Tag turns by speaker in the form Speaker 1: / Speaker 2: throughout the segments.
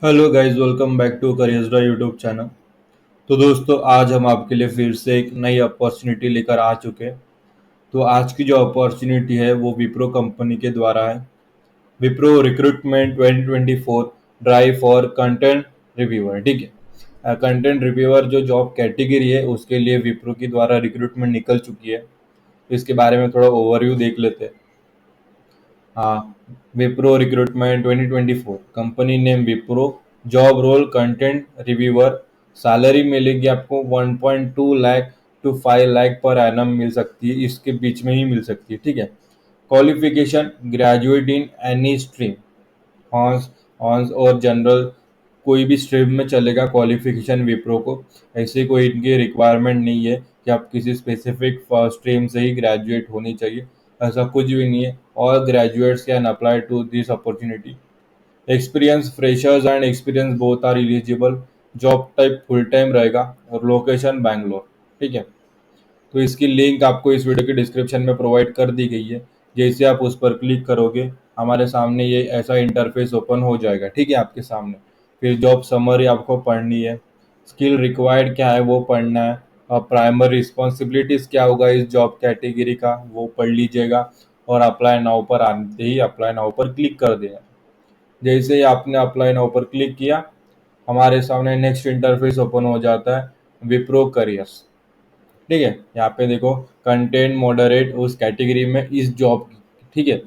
Speaker 1: Hello guys, welcome back to careersda YouTube channel. तो दोस्तों, आज हम आपके लिए फिर से एक नई अपॉर्चुनिटी लेकर आ चुके हैं। तो आज की जो अपॉर्चुनिटी है वो विप्रो कंपनी के द्वारा है। Wipro recruitment 2024 drive for content reviewer. ठीक है, कंटेंट रिव्यूअर जो जॉब कैटेगरी है उसके लिए विप्रो के द्वारा रिक्रूटमेंट निकल चुकी है। तो इसके बारे में थोड़ा ओवरव्यू देख लेते हैं। हाँ, Wipro recruitment 2024, company name Wipro, job role content reviewer. Salary मिलेगी आपको 1.2 lakh to 5 lakh per annum मिल सकती है, इसके बीच में ही मिल सकती है। ठीक है। Qualification graduate in any stream, horse horse और जनरल, कोई भी स्ट्रीम में चलेगा क्वालिफिकेशन विप्रो को। ऐसे कोई इनकी रिक्वायरमेंट नहीं है कि आप किसी स्पेसिफिक स्ट्रीम से ही ग्रेजुएट होनी चाहिए। ऐसा कुछ भी नहीं है। All graduates can apply to this opportunity. Experience freshers and experience both are eligible. Job type full time रहेगा और लोकेशन बैंगलोर। ठीक है। तो इसकी लिंक आपको इस वीडियो के डिस्क्रिप्शन में प्रोवाइड कर दी गई है। जैसे आप उस पर क्लिक करोगे, हमारे सामने ये ऐसा इंटरफेस ओपन हो जाएगा। ठीक है, आपके सामने फिर जॉब समरी आपको पढ़नी है। स्किल रिक्वायर्ड क्या है वो पढ़ना है, और प्राइमरी रिस्पॉन्सिबिलिटीज़ क्या होगा इस जॉब कैटेगरी का वो पढ़ लीजिएगा। और अप्लाई नाउ पर आते ही अप्लाई नाउ पर क्लिक कर देना। जैसे ही आपने अप्लाई नाउ पर क्लिक किया, हमारे सामने नेक्स्ट इंटरफेस ओपन हो जाता है, विप्रो करियर्स। ठीक है, यहाँ पे देखो, कंटेंट मॉडरेट उस कैटेगरी में इस जॉब की। ठीक है,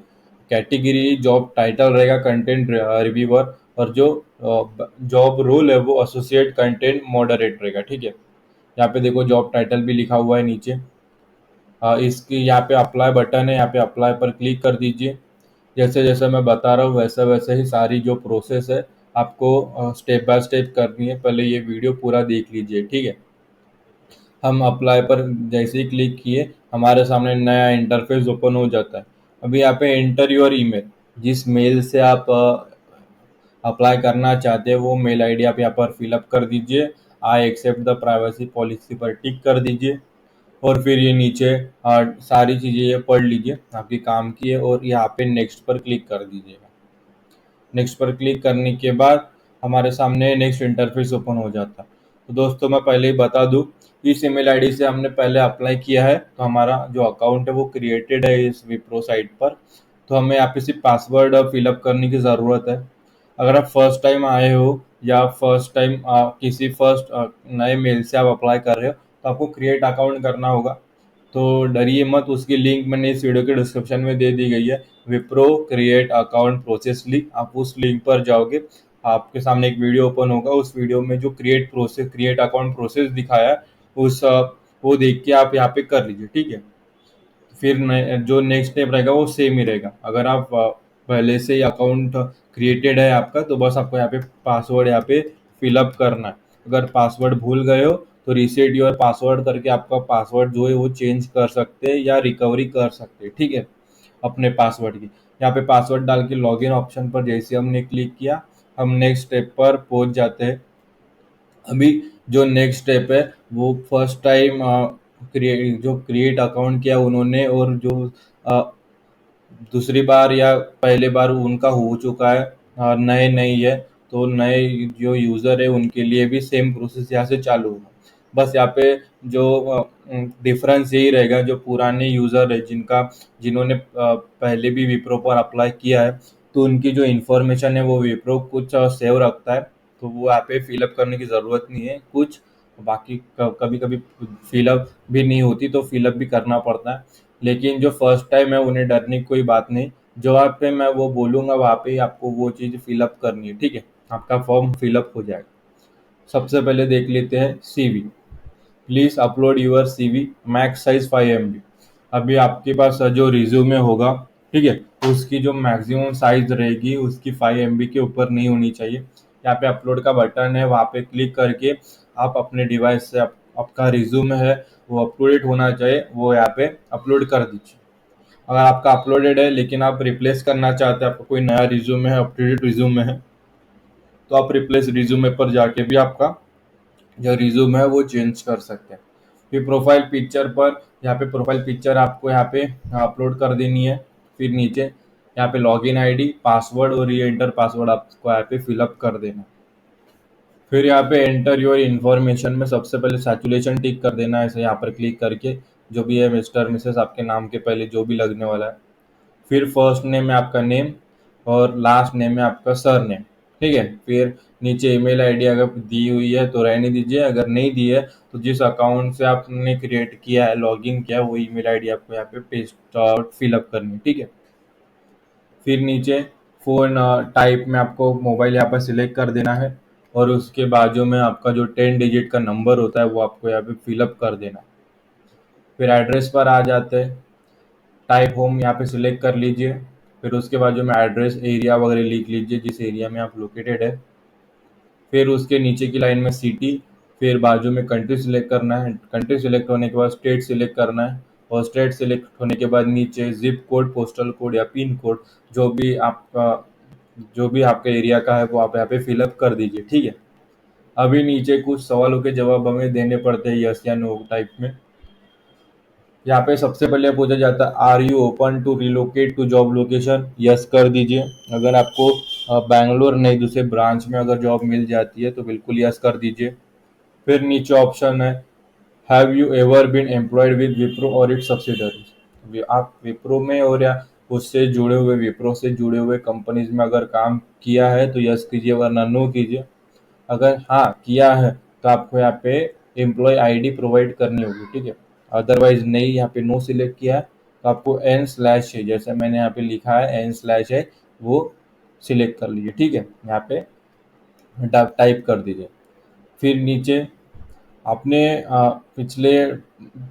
Speaker 1: कैटेगरी जॉब टाइटल रहेगा कंटेंट रिव्यूअर, और जो जॉब रोल है वो एसोसिएट कंटेंट मॉडरेट रहेगा। ठीक है, यहाँ पे देखो जॉब टाइटल भी लिखा हुआ है नीचे। इसकी यहाँ पे अप्लाई बटन है, यहाँ पे अप्लाई पर क्लिक कर दीजिए। जैसे जैसे मैं बता रहा हूँ वैसे वैसे ही सारी जो प्रोसेस है आपको स्टेप बाय स्टेप करनी है। पहले ये वीडियो पूरा देख लीजिए। ठीक है। हम अप्लाई पर जैसे ही क्लिक किए, हमारे सामने नया इंटरफेस ओपन हो जाता है। अभी यहाँ पे एंटर योर ईमेल, जिस मेल से आप अप्लाई करना चाहते हैं वो मेल आईडी आप यहाँ पर फिलअप कर दीजिए। I accept the privacy policy पर टिक कर दीजिए। और फिर ये नीचे सारी चीज़ें ये पढ़ लीजिए आपके काम की है, और यहाँ पे नेक्स्ट पर क्लिक कर दीजिएगा। नेक्स्ट पर क्लिक करने के बाद हमारे सामने नेक्स्ट इंटरफेस ओपन हो जाता है। तो दोस्तों, मैं पहले ही बता दूं, इस ईमेल आईडी से हमने पहले अप्लाई किया है, तो हमारा जो अकाउंट है वो क्रिएटेड है इस विप्रो साइट पर। तो हमें यहाँ पे सिर्फ पासवर्ड फिलअप करने की ज़रूरत है। अगर आप फर्स्ट टाइम आए हो या फर्स्ट टाइम किसी फर्स्ट नए मेल से आप अप्लाई कर रहे हो, तो आपको क्रिएट अकाउंट करना होगा। तो डरिए मत, उसकी लिंक मैंने इस वीडियो के डिस्क्रिप्शन में दे दी गई है। Wipro create account process link, आप उस लिंक पर जाओगे, आपके सामने एक वीडियो ओपन होगा। उस वीडियो में जो क्रिएट अकाउंट प्रोसेस दिखाया है, उस वो देख के आप यहाँ पे कर लीजिए। ठीक है। फिर जो नेक्स्ट स्टेप रहेगा वो सेम ही रहेगा। अगर आप पहले से ही अकाउंट क्रिएटेड है आपका, तो बस आपको यहाँ पे पासवर्ड यहाँ पे फिलअप करना है। अगर पासवर्ड भूल गए हो तो रीसेट योर पासवर्ड करके आपका पासवर्ड जो है वो चेंज कर सकते हैं या रिकवरी कर सकते हैं। ठीक है, अपने पासवर्ड की। यहाँ पे पासवर्ड डाल के लॉगिन ऑप्शन पर जैसे हमने क्लिक किया, हम नेक्स्ट स्टेप पर पहुंच जाते हैं। अभी जो नेक्स्ट स्टेप है वो फर्स्ट टाइम क्रिएट अकाउंट किया उन्होंने, और जो अ, दूसरी बार या पहले बार उनका हो चुका है, नए नहीं है, तो नए जो यूज़र है उनके लिए भी सेम प्रोसेस यहाँ से चालू होगा। बस यहाँ पे जो डिफरेंस यही रहेगा, जो पुराने यूज़र है जिन्होंने पहले भी विप्रो पर अप्लाई किया है, तो उनकी जो इन्फॉर्मेशन है वो विप्रो कुछ सेव रखता है। तो वो यहाँ पे फिलअप करने की ज़रूरत नहीं है कुछ। बाकी कभी कभी फिलअप भी नहीं होती तो फिलअप भी करना पड़ता है। लेकिन जो फर्स्ट टाइम है उन्हें डरने की कोई बात नहीं। जहाँ पे मैं वो बोलूँगा वहाँ पे ही आपको वो चीज़ फिलअप करनी है। ठीक है, आपका फॉर्म फिलअप हो जाएगा। सबसे पहले देख लेते हैं CV. Please upload your CV, max size 5 MB। अभी आपके पास जो रिज्यूमे होगा, ठीक है, उसकी जो मैक्सिमम साइज रहेगी उसकी 5 MB के ऊपर नहीं होनी चाहिए। यहाँ पे अपलोड का बटन है, वहाँ पे क्लिक करके आप अपने डिवाइस से आपका रिज्यूमे है वो अपलोडेड होना चाहिए, वो यहाँ पे अपलोड कर दीजिए। अगर आपका अपलोडेड है लेकिन आप रिप्लेस करना चाहते हैं, आपका कोई नया रिज्यूमे है, अपडेटेड रिज्यूमे है, तो आप रिप्लेस रिज्यूमे पर जाके भी आपका जो रिज्यूम है वो चेंज कर सकते हैं। फिर प्रोफाइल पिक्चर पर, यहाँ पे प्रोफाइल पिक्चर आपको यहाँ पे अपलोड कर देनी है। फिर नीचे यहाँ पे लॉगिन आईडी, पासवर्ड और री एंटर पासवर्ड आपको यहाँ पे फिलअप कर देना। फिर यहाँ पे एंटर योर इन्फॉर्मेशन में सबसे पहले सैचुरेशन टिक कर देना है, ऐसे यहाँ पर क्लिक करके, जो भी है मिस्टर मिसेस आपके नाम के पहले जो भी लगने वाला है। फिर फर्स्ट नेम है आपका नेम और लास्ट नेम है आपका सर नेम, ठीक है। फिर नीचे ईमेल आईडी अगर दी हुई है तो रहने दीजिए, अगर नहीं दी है तो जिस अकाउंट से आपने क्रिएट किया है, लॉगिन किया है, वो ईमेल आईडी आपको यहाँ पे पेस्ट फिलअप करनी है, ठीक है। फिर नीचे फ़ोन टाइप में आपको मोबाइल यहाँ पर सिलेक्ट कर देना है और उसके बाजू में आपका जो 10 डिजिट का नंबर होता है वो आपको यहाँ पे फिलअप कर देना है। फिर एड्रेस पर आ जाते हैं, टाइप होम यहाँ पे सिलेक्ट कर लीजिए। फिर उसके बाजू में एड्रेस एरिया वगैरह लिख लीजिए जिस एरिया में आप लोकेटेड है। फिर उसके नीचे की लाइन में सिटी, फिर बाजू में कंट्री सिलेक्ट करना है। कंट्री सिलेक्ट होने के बाद स्टेट सिलेक्ट करना है और स्टेट सिलेक्ट होने के बाद नीचे जिप कोड, पोस्टल कोड या पिन कोड, जो भी आपका जो भी आपके एरिया का है वो आप यहाँ पे फिलअप कर दीजिए, ठीक है। अभी नीचे कुछ सवालों के जवाब हमें देने पड़ते हैं, यस या नो टाइप में। यहाँ पे सबसे पहले पूछा जाता है are you open to relocate to job location, yes कर दीजिए। अगर आपको बैंगलोर नहीं दूसरे ब्रांच में अगर जॉब मिल जाती है तो बिल्कुल यस कर दीजिए। फिर नीचे ऑप्शन है have you ever been employed with Wipro और इट्स सब्सिडरीज, आप विप्रो में और या उससे जुड़े हुए विप्रो से जुड़े हुए कंपनीज में अगर काम किया है तो यस कीजिए, वरना नो कीजिए। अगर हाँ किया है तो आपको यहाँ पे एम्प्लॉय आईडी प्रोवाइड करनी होगी, ठीक है। अदरवाइज नहीं, यहाँ पे नो सिलेक्ट किया है तो आपको एन स्लैश है, जैसे मैंने यहाँ पे लिखा है एन स्लैश है, वो सिलेक्ट कर लीजिए, ठीक है। यहाँ पे टाइप कर दीजिए। फिर नीचे आपने पिछले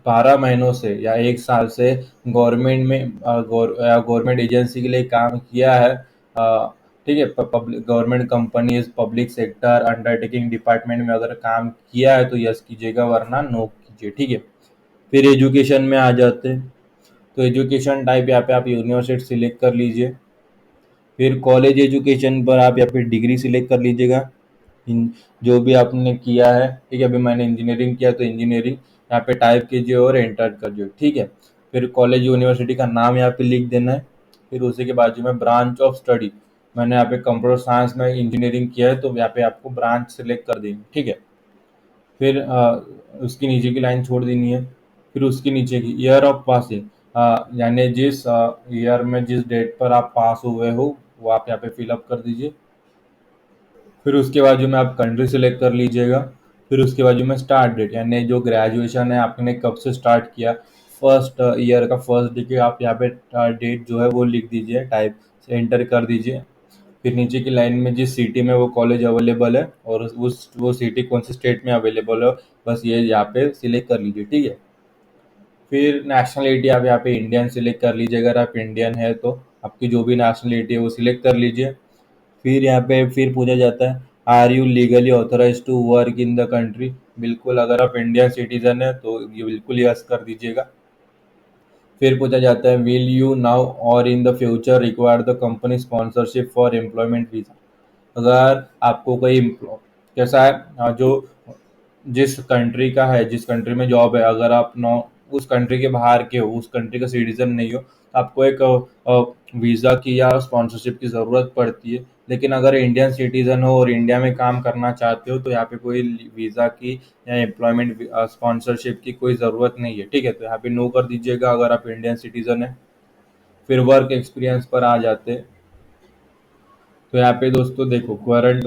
Speaker 1: 12 महीनों से या 1 साल से गवर्नमेंट में गवर्नमेंट एजेंसी के लिए काम किया है, ठीक है। Public government companies, public sector undertaking department में अगर काम किया है तो यस कीजिएगा, वरना नो कीजिए, ठीक है। फिर एजुकेशन में आ जाते हैं, तो एजुकेशन टाइप यहाँ पे आप यूनिवर्सिटी सिलेक्ट कर लीजिए। फिर कॉलेज एजुकेशन पर आप यहाँ पे डिग्री सिलेक्ट कर लीजिएगा, जो भी आपने किया है, ठीक है। अभी मैंने इंजीनियरिंग किया तो इंजीनियरिंग यहाँ पे टाइप कीजिए और एंटर कर दीजिए, ठीक है। फिर कॉलेज यूनिवर्सिटी का नाम यहाँ पे लिख देना है। फिर उसी के बाजू में ब्रांच ऑफ स्टडी, मैंने यहाँ पे कंप्यूटर साइंस में इंजीनियरिंग किया है तो यहाँ पे आपको ब्रांच सेलेक्ट कर देंगे, ठीक है। फिर उसकी नीचे की लाइन छोड़ देनी है। फिर उसकी नीचे की ईयर ऑफ पासिंग, यानी जिस ईयर में जिस डेट पर आप पास हुए हो वो आप यहाँ पे फिलअप कर दीजिए। फिर उसके बाजू में आप कंट्री सेलेक्ट कर लीजिएगा। फिर उसके बाजू में स्टार्ट डेट, यानी जो ग्रेजुएशन है आपने कब से स्टार्ट किया, फर्स्ट ईयर का फर्स्ट डे के आप यहाँ पे डेट जो है वो लिख दीजिए, टाइप से एंटर कर दीजिए। फिर नीचे की लाइन में जिस सिटी में वो कॉलेज अवेलेबल है और उस वो सिटी कौन से स्टेट में अवेलेबल है, बस ये यहाँ पे सिलेक्ट कर लीजिए, ठीक है। फिर नेशनलिटी आप यहाँ पे इंडियन सिलेक्ट कर लीजिए, अगर आप इंडियन है तो आपकी जो भी नेशनलिटी है वो सिलेक्ट कर लीजिए। फिर यहाँ पे फिर पूछा जाता है are you legally authorize to work in the country, बिल्कुल अगर आप इंडियन सिटीजन है तो ये बिल्कुल यस कर दीजिएगा। फिर पूछा जाता है विल यू नाउ और in the future require the company sponsorship for employment visa, अगर आपको कोई कैसा है जो जिस कंट्री का है, जिस कंट्री में जॉब है, अगर आप नौ उस कंट्री के बाहर के हो, उस कंट्री का सिटीजन नहीं हो, तो आपको एक वीज़ा की या स्पॉन्सरशिप की ज़रूरत पड़ती है। लेकिन अगर इंडियन सिटीजन हो और इंडिया में काम करना चाहते हो तो यहाँ पे कोई वीज़ा की या एम्प्लॉयमेंट स्पॉन्सरशिप की कोई ज़रूरत नहीं है, ठीक है। तो यहाँ पे नो कर दीजिएगा अगर आप इंडियन सिटीजन है। फिर वर्क एक्सपीरियंस पर आ जाते हैं, तो यहाँ पे दोस्तों देखो करंट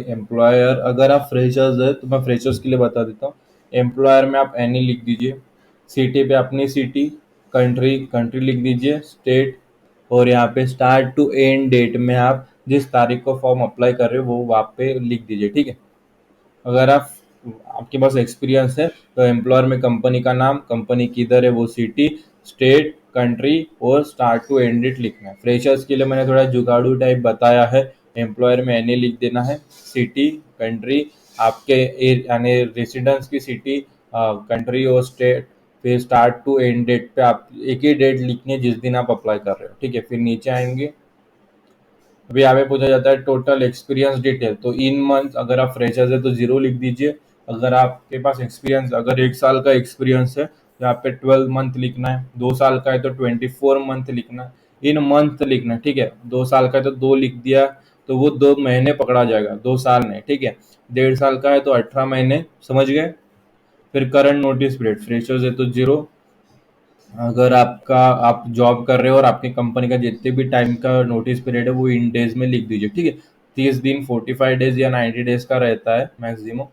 Speaker 1: एम्प्लॉयर, अगर आप फ्रेशर्स है तो मैं फ्रेशर्स के लिए बता देता हूँ। एम्प्लॉयर में आप एनी लिख दीजिए, सिटी पे अपनी सिटी, कंट्री कंट्री लिख दीजिए, स्टेट, और यहाँ पे स्टार्ट टू एंड डेट में आप जिस तारीख को फॉर्म अप्लाई कर रहे हो वो वहाँ पे लिख दीजिए, ठीक है। अगर आप आपके पास एक्सपीरियंस है तो एम्प्लॉयर में कंपनी का नाम, कंपनी किधर है वो सिटी, स्टेट, कंट्री और स्टार्ट टू एंड डेट लिखना है। फ्रेशर्स के लिए मैंने थोड़ा जुगाड़ू टाइप बताया है, एम्प्लॉयर में एनए लिख देना है, सिटी, कंट्री, आपके यानी रेसिडेंस की सिटी, कंट्री और स्टेट, फिर स्टार्ट टू एंड डेट पे आप एक ही डेट लिखनी है जिस दिन आप अप्लाई कर रहे हो, ठीक है। फिर नीचे आएंगे, अभी यहाँ पे पूछा जाता है टोटल एक्सपीरियंस डिटेल, तो इन मंथ अगर आप फ्रेशर्स है तो 0 लिख दीजिए। अगर आपके पास एक्सपीरियंस अगर 1 साल का एक्सपीरियंस है तो यहाँ पे 12 मंथ लिखना है, 2 साल का है तो 24 मंथ लिखना है, इन मंथ लिखना है, ठीक है। 2 साल का है तो 2 लिख दिया, तो वो 2 महीने पकड़ा जाएगा, 2 साल नहीं, ठीक है। 1.5 साल का है तो 18 महीने, समझ गए। फिर करंट नोटिस पीरियड, फ्रेशर्स है तो 0। अगर आप जॉब कर रहे हो और आपकी कंपनी का जितने भी टाइम का नोटिस पीरियड है वो इन डेज में लिख दीजिए, ठीक है। 30 दिन, 45 डेज या 90 डेज का रहता है मैक्सिमम,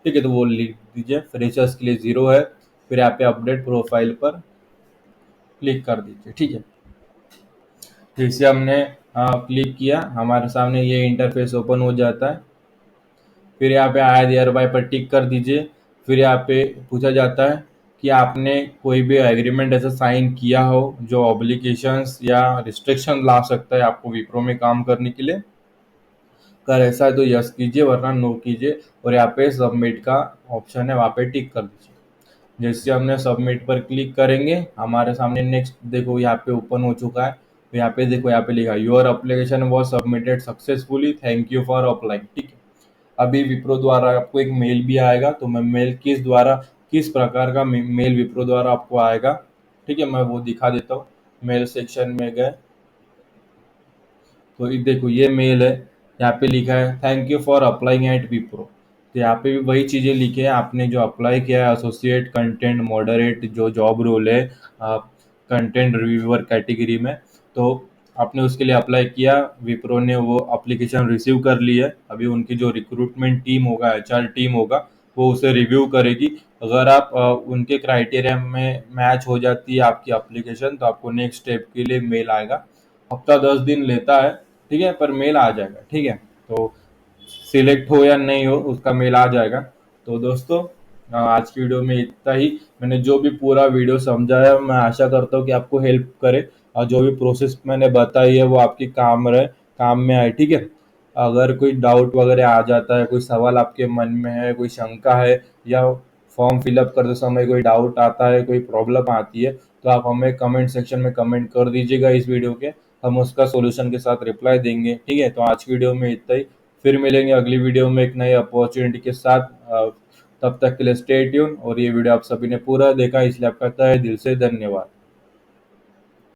Speaker 1: ठीक है, तो वो लिख दीजिए। फ्रेशर्स के लिए 0 है। फिर यहाँ पे अपडेट प्रोफाइल पर क्लिक कर दीजिए, ठीक है। जैसे हमने क्लिक किया, हमारे सामने ये इंटरफेस ओपन हो जाता है। फिर यहाँ पे आई देयर बाय पर टिक कर दीजिए। फिर यहाँ पे पूछा जाता है कि आपने कोई भी एग्रीमेंट ऐसा साइन किया हो जो ऑब्लिगेशंस या रिस्ट्रिक्शन ला सकता है आपको विप्रो में काम करने के लिए। अगर ऐसा है तो यस कीजिए, वरना नो कीजिए, और यहाँ पे सबमिट का ऑप्शन है, वहाँ पे टिक कर दीजिए। जैसे हमने सबमिट पर क्लिक करेंगे, हमारे सामने नेक्स्ट देखो यहाँ पे ओपन हो चुका है। तो यहाँ पे देखो, यहाँ पे लिखा your application was submitted successfully, thank you for applying, ठीक है। अभी विप्रो द्वारा आपको एक मेल भी आएगा, तो मैं मेल किस प्रकार का मेल विप्रो द्वारा आपको आएगा, ठीक है, मैं वो दिखा देता हूँ। मेल सेक्शन में गए तो ये देखो, ये मेल है। यहाँ पे लिखा है thank you for applying at Wipro. तो यहाँ पे भी वही चीज़ें लिखे हैं, आपने जो अप्लाई किया है एसोसिएट कंटेंट मॉडरेट जो जॉब रोल है कंटेंट रिव्यूअर कैटेगरी में, तो आपने उसके लिए अप्लाई किया। विप्रो ने वो एप्लीकेशन रिसीव कर ली है। अभी उनकी जो रिक्रूटमेंट टीम होगा, एचआर टीम होगा, वो उसे रिव्यू करेगी। अगर आप उनके क्राइटेरिया में मैच हो जाती है आपकी एप्लीकेशन, तो आपको नेक्स्ट स्टेप के लिए मेल आएगा। हफ्ता 10 दिन लेता है, ठीक है, पर मेल आ जाएगा, ठीक है। तो सिलेक्ट हो या नहीं हो, उसका मेल आ जाएगा। तो दोस्तों, आज की वीडियो में इतना ही। मैंने जो भी पूरा वीडियो समझाया, मैं आशा करता हूँ कि आपको हेल्प करे, और जो भी प्रोसेस मैंने बताई है वो आपकी काम में आए, ठीक है। अगर कोई डाउट वगैरह आ जाता है, कोई सवाल आपके मन में है, कोई शंका है, या फॉर्म फिलअप करते समय कोई डाउट आता है, कोई प्रॉब्लम आती है, तो आप हमें कमेंट सेक्शन में कमेंट कर दीजिएगा इस वीडियो के। हम उसका सॉल्यूशन के साथ रिप्लाई देंगे, ठीक है। तो आज की वीडियो में इतना ही। फिर मिलेंगे अगली वीडियो में एक नई अपॉर्चुनिटी के साथ। तब तक के लिए स्टे ट्यून। और ये वीडियो आप सभी ने पूरा देखा, इसलिए आपका तहे दिल से धन्यवाद।